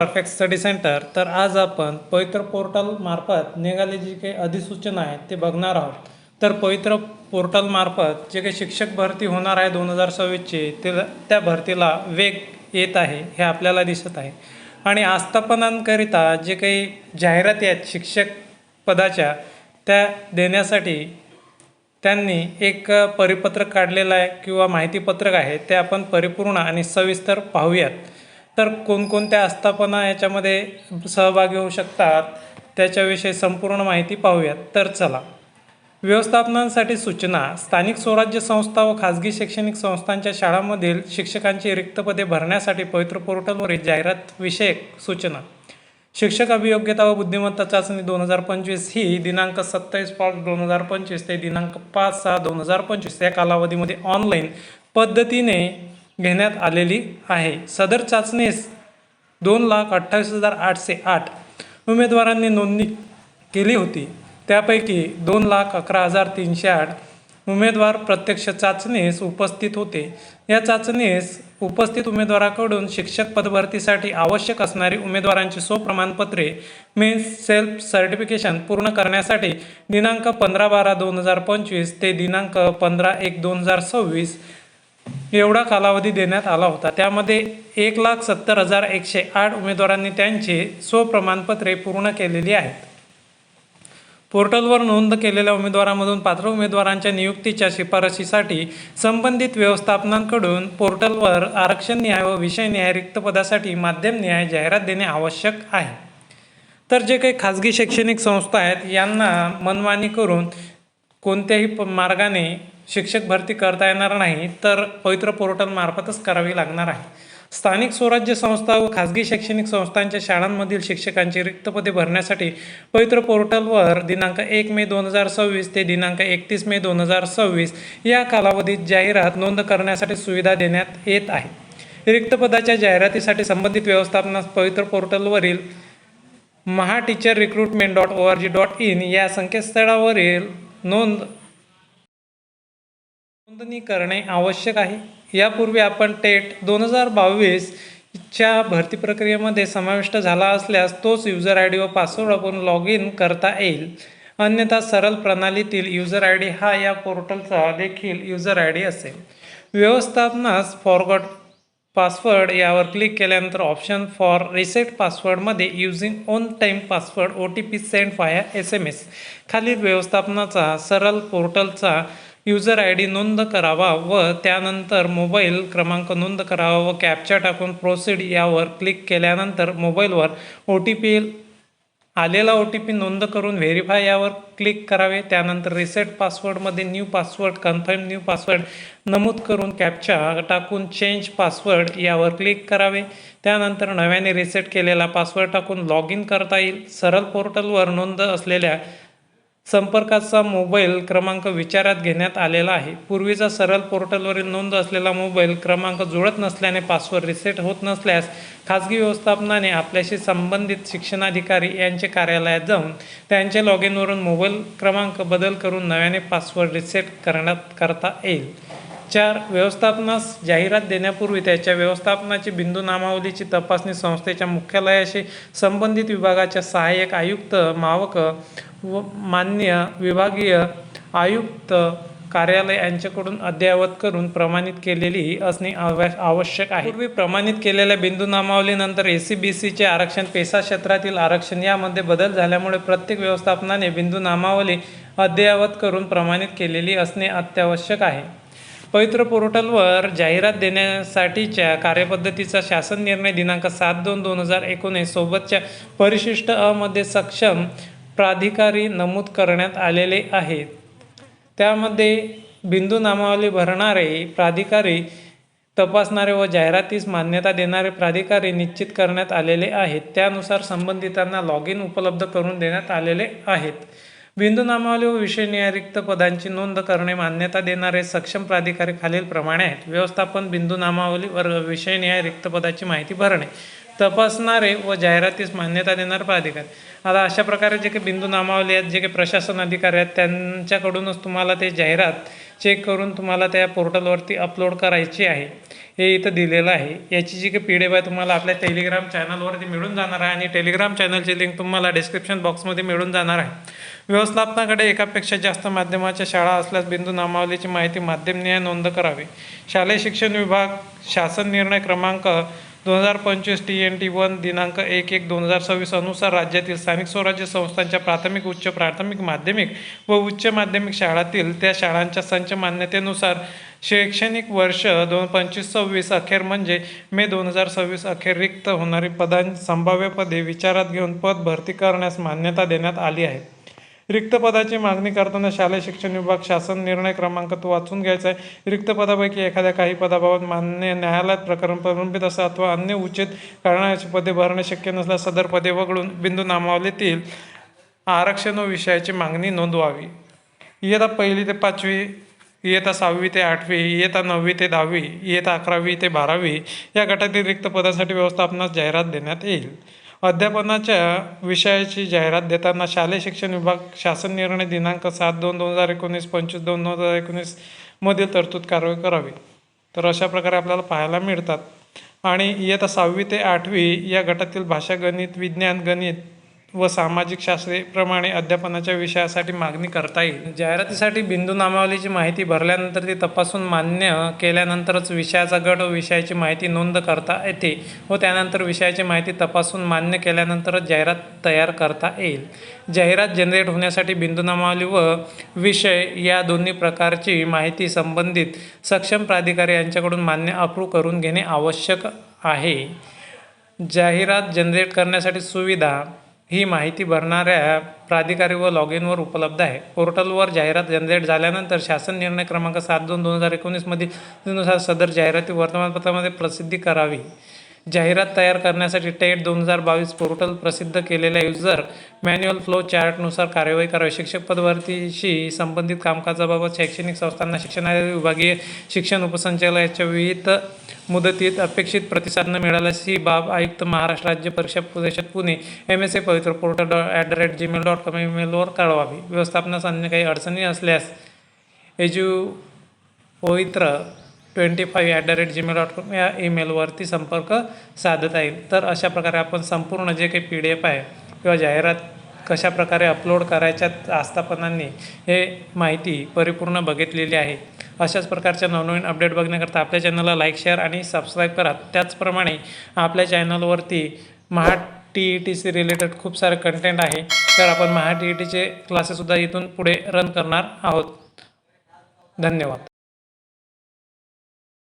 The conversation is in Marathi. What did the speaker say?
Perfect study centre. तर आज आपण पवित्र पोर्टल मार्फत निघाले जी काही अधिसूचना आहे ते बघणार आहोत. तर पवित्र पोर्टल मार्फत जे काही शिक्षक भरती होणार आहे 2026ची ते त्या भरतीला वेग येत आहे हे आपल्याला दिसत आहे. आणि आस्थापनांकरिता जे काही जाहिराती आहेत शिक्षक पदाच्या त्या देण्यासाठी त्यांनी एक परिपत्रक काढलेलं आहे किंवा माहितीपत्रक आहे ते आपण परिपूर्ण आणि सविस्तर पाहूयात. तर कोणकोणत्या आस्थापना याच्यामध्ये सहभागी होऊ शकतात त्याच्याविषयी संपूर्ण माहिती पाहूयात. तर चला. व्यवस्थापनांसाठी सूचना. स्थानिक स्वराज्य संस्था व खाजगी शैक्षणिक संस्थांच्या शाळांमधील शिक्षकांची रिक्त पदे भरण्यासाठी पवित्र पोर्टलवरील जाहिरात विषयक सूचना. शिक्षक अभियोग्यता व बुद्धिमत्ता चाचणी 2025 ही दिनांक 27/5/2025 ते दिनांक 5/6/2025 या कालावधीमध्ये ऑनलाईन पद्धतीने घेण्यात आलेली आहे. सदर चाचणीस 2,28,808 उमेदवारांनी नोंदणी केली होती. त्यापैकी 2,11,308 उमेदवार प्रत्यक्ष चाचणीस उपस्थित होते. या चाचणीस उपस्थित उमेदवाराकडून शिक्षक पदभरतीसाठी आवश्यक असणारी उमेदवारांची स्वप्रमाणपत्रे मीन्स सेल्फ सर्टिफिकेशन पूर्ण करण्यासाठी दिनांक 15/12/2025 ते दिनांक 15/1/2026 एवढा कालावधी देण्यात आला होता. त्यामध्ये 1,70,108 उमेदवारांनी त्यांची स्वप्रमाणपत्रे पूर्ण केलेली आहेत. पोर्टलवर नोंद केलेल्या उमेदवारांमधून पात्र उमेदवारांच्या नियुक्तीच्या शिफारशीसाठी संबंधित व्यवस्थापनांकडून पोर्टलवर आरक्षणनिहाय व विषयनिहाय रिक्त पदासाठी माध्यमनिहाय जाहिरात देणे आवश्यक आहे. तर जे काही खाजगी शैक्षणिक संस्था आहेत यांना मनमानी करून कोणत्याही मार्गाने शिक्षक भरती करता येणार नाही, तर पवित्र पोर्टल मार्फतच करावी लागणार आहे. स्थानिक स्वराज्य संस्था व खाजगी शैक्षणिक संस्थांच्या शाळांमधील शिक्षकांची रिक्त पदे भरण्यासाठी पवित्र पोर्टलवर दिनांक 1 मे 2026 ते दिनांक 31 मे 2026 या कालावधीत जाहिरात नोंद करण्यासाठी सुविधा देण्यात येत आहे. रिक्त पदाच्या जाहिरातीसाठी संबंधित व्यवस्थापनास पवित्र पोर्टलवरील mahateacherrecruitment.org.in या संकेतस्थळावरील नोंदणी करणे आवश्यक आहे. यापूर्वी आपण टेट 2022च्या भरती प्रक्रियेमध्ये समाविष्ट झाला असल्यास तोच युजर आय डी व पासवर्ड वापरून लॉग इन करता येईल. अन्यथा सरळ प्रणालीतील युजर आय डी हा या पोर्टलचा देखील युजर आय डी असेल. व्यवस्थापनास फॉरगॉट पासवर्ड यावर क्लिक केल्यानंतर ऑप्शन फॉर रिसेट पासवर्डमध्ये using one time password OTP send via SMS खालील व्यवस्थापनाचा सरळ पोर्टलचा युजर आय डी नोंद करावा व त्यानंतर मोबाईल क्रमांक नोंद करावा व कॅप्चा टाकून प्रोसीड यावर क्लिक केल्यानंतर मोबाईलवर आलेला OTP नोंद करून व्हेरीफाय यावर क्लिक करावे. त्यानंतर रिसेट पासवर्डमध्ये new password confirm new password नमूद करून कॅप्चा टाकून चेंज पासवर्ड यावर क्लिक करावे. त्यानंतर नव्याने रिसेट केलेला पासवर्ड टाकून लॉग इन करता येईल. सरळ पोर्टलवर नोंद असलेल्या संपर्काचा मोबाईल क्रमांक विचारात घेण्यात आलेला आहे. पूर्वीचा सरळ पोर्टलवरील नोंद असलेला मोबाईल क्रमांक जुळत नसल्याने पासवर्ड रिसेट होत नसल्यास खाजगी व्यवस्थापनाने आपल्याशी संबंधित शिक्षणाधिकारी यांचे कार्यालयात जाऊन त्यांच्या लॉग इनवरून मोबाईल क्रमांक बदल करून नव्याने पासवर्ड रिसेट करता येईल. 4. व्यवस्थापनास जाहिरात देण्यापूर्वी त्याच्या व्यवस्थापनाची बिंदू नामावलीची तपासणी संस्थेच्या मुख्यालयाशी संबंधित विभागाच्या सहाय्यक आयुक्त मावक व मान्य विभागीय आयुक्त कार्यालय यांच्याकडून अद्ययावत करून प्रमाणित केलेली असणे आवश्यक आहे. पूर्वी प्रमाणित केलेल्या बिंदू नामावलीनंतर ACBCचे आरक्षण पेशा क्षेत्रातील आरक्षण यामध्ये बदल झाल्यामुळे प्रत्येक व्यवस्थापनाने बिंदू नामावली अद्ययावत करून प्रमाणित केलेली असणे अत्यावश्यक आहे. पवित्र पोर्टलवर जाहिरात देण्यासाठीच्या कार्यपद्धतीचा शासन निर्णय दिनांक 7/2/2019 सोबतच्या परिशिष्ट अ मध्ये सक्षम प्राधिकारी नमूद करण्यात आलेले आहेत. त्यामध्ये बिंदू नामावली भरणारे प्राधिकारी, तपासणारे व जाहिरातीस मान्यता देणारे प्राधिकारी निश्चित करण्यात आलेले आहेत. त्यानुसार संबंधितांना लॉग इन उपलब्ध करून देण्यात आलेले आहेत. बिंदू नामावली व विषयनिहाय रिक्त पदांची नोंद करणे मान्यता देणारे सक्षम प्राधिकारी खालील प्रमाणे आहेत. व्यवस्थापन बिंदू नामावली व विषयनिहाय रिक्त पदाची माहिती भरणे. तपासणारे व जाहिरातीस मान्यता देणारे प्राधिकारी. आता अशा प्रकारे जे काही बिंदू नामावली आहेत, जे काही प्रशासन अधिकारी आहेत, त्यांच्याकडूनच तुम्हाला ते जाहिरात चेक करून तुम्हाला त्या पोर्टलवरती अपलोड करायची आहे. हे इथं दिलेलं आहे. याची जी काही PDF आहे तुम्हाला आपल्या टेलिग्राम चॅनलवरती मिळून जाणार आहे आणि टेलिग्राम चॅनलची लिंक तुम्हाला डिस्क्रिप्शन बॉक्समध्ये मिळून जाणार आहे. व्यवस्थापनाकडे एकापेक्षा जास्त माध्यमाच्या शाळा असल्यास बिंदू नामावलीची माहिती माध्यमनिहाय नोंद करावी. शालेय शिक्षण विभाग शासन निर्णय क्रमांक 2025 TNT 1 दिनांक 1/1/2026 अनुसार राज्यातील स्थानिक स्वराज्य संस्थांच्या प्राथमिक, उच्च प्राथमिक, माध्यमिक व उच्च माध्यमिक शाळांतील त्या शाळांच्या संच मान्यतेनुसार शैक्षणिक वर्ष 2025-26 अखेर म्हणजे मे 2026 अखेर रिक्त होणारी संभाव्य पदे विचारात घेऊन पद भरती करण्यास मान्यता देण्यात आली आहे. रिक्त पदाची मागणी करताना शालेय शिक्षण विभाग शासन निर्णय क्रमांक तो वाचून घ्यायचा आहे. रिक्त पदापैकी एखाद्या काही पदाबाबत मान्य न्यायालयात प्रकरण प्रलंबित असा अथवा अन्य उचित कारणाची पदे भरणे शक्य नसल्यास सदर पदे वगळून बिंदू नामावलीतील आरक्षण व विषयाची मागणी नोंदवावी. इयत्ता 1ली ते 5वी, इयत्ता 6वी ते 8वी, इयत्ता 9वी ते 10वी, इयत्ता 11वी ते 12वी या गटातील रिक्त पदासाठी व्यवस्थापनास जाहिरात देण्यात येईल. अध्यापनाच्या विषयाची जाहिरात देताना शालेय शिक्षण विभाग शासन निर्णय दिनांक 7/2/2019, 25/2/2019 मधील तरतूद कारवाई करावी. तर अशा प्रकारे आपल्याला पाहायला मिळतात. आणि इयत्ता 6वी ते 8वी या गटातील भाषा, गणित, विज्ञान, गणित व सामाजिक शास्त्रे प्रमाणे अध्यापनाच्या विषयासाठी मागणी करता येईल. जाहिरातीसाठी बिंदू नामावलीची माहिती भरल्यानंतर ती तपासून मान्य केल्यानंतरच विषयाचा गट व विषयाची माहिती नोंद करता येते व त्यानंतर विषयाची माहिती तपासून मान्य केल्यानंतरच जाहिरात तयार करता येईल. जाहिरात जनरेट होण्यासाठी बिंदू नामावली व विषय या दोन्ही प्रकारची माहिती संबंधित सक्षम प्राधिकारी यांच्याकडून मान्य अप्रूव्ह करून घेणे आवश्यक आहे. जाहिरात जनरेट करण्यासाठी सुविधा ही माहिती भरणाऱ्या प्राधिकारी व लॉग इनवर उपलब्ध आहे. पोर्टलवर जाहिरात जनरेट झाल्यानंतर शासन निर्णय क्रमांक 7/2/2019 मधील नुसार सदर जाहिराती वर्तमानपत्रामध्ये प्रसिद्धी करावी. जाहिरात तयार करण्यासाठी टेट 2022 पोर्टल प्रसिद्ध केलेल्या युजर मॅन्युअल फ्लो चार्टनुसार कार्यवाही करावी. शिक्षक पदभरतीशी संबंधित कामकाजाबाबत शैक्षणिक संस्थांना शिक्षणाधिकारी, विभागीय शिक्षण उपसंचालकांच्या विहित मुदतीत अपेक्षित प्रतिसाद न मिळाल्यास ही बाब आयुक्त, महाराष्ट्र राज्य परीक्षा परिषद पुणे, MSA पवित्र portal@gmail.com ईमेलवर कळवावी. व्यवस्थापनास अन्य काही अडचणी असल्यास edupoitra25@gmail.com या ईमेलवरती संपर्क साधता येईल. तर अशा प्रकारे आपण संपूर्ण जे काही PDF आहे किंवा जाहिरात कशा प्रकारे अपलोड करायच्यात आस्थापनांनी हे माहिती परिपूर्ण बघितलेली आहे. अशाच प्रकारच्या नवनवीन अपडेट बघण्याकरता आपल्या चॅनलला लाईक, शेअर आणि सबस्क्राईब करा. त्याचप्रमाणे आपल्या चॅनलवरती TETC रिलेटेड खूप सारे कंटेंट आहे. तर आपण TETचे क्लासेससुद्धा इथून पुढे रन करणार आहोत. धन्यवाद.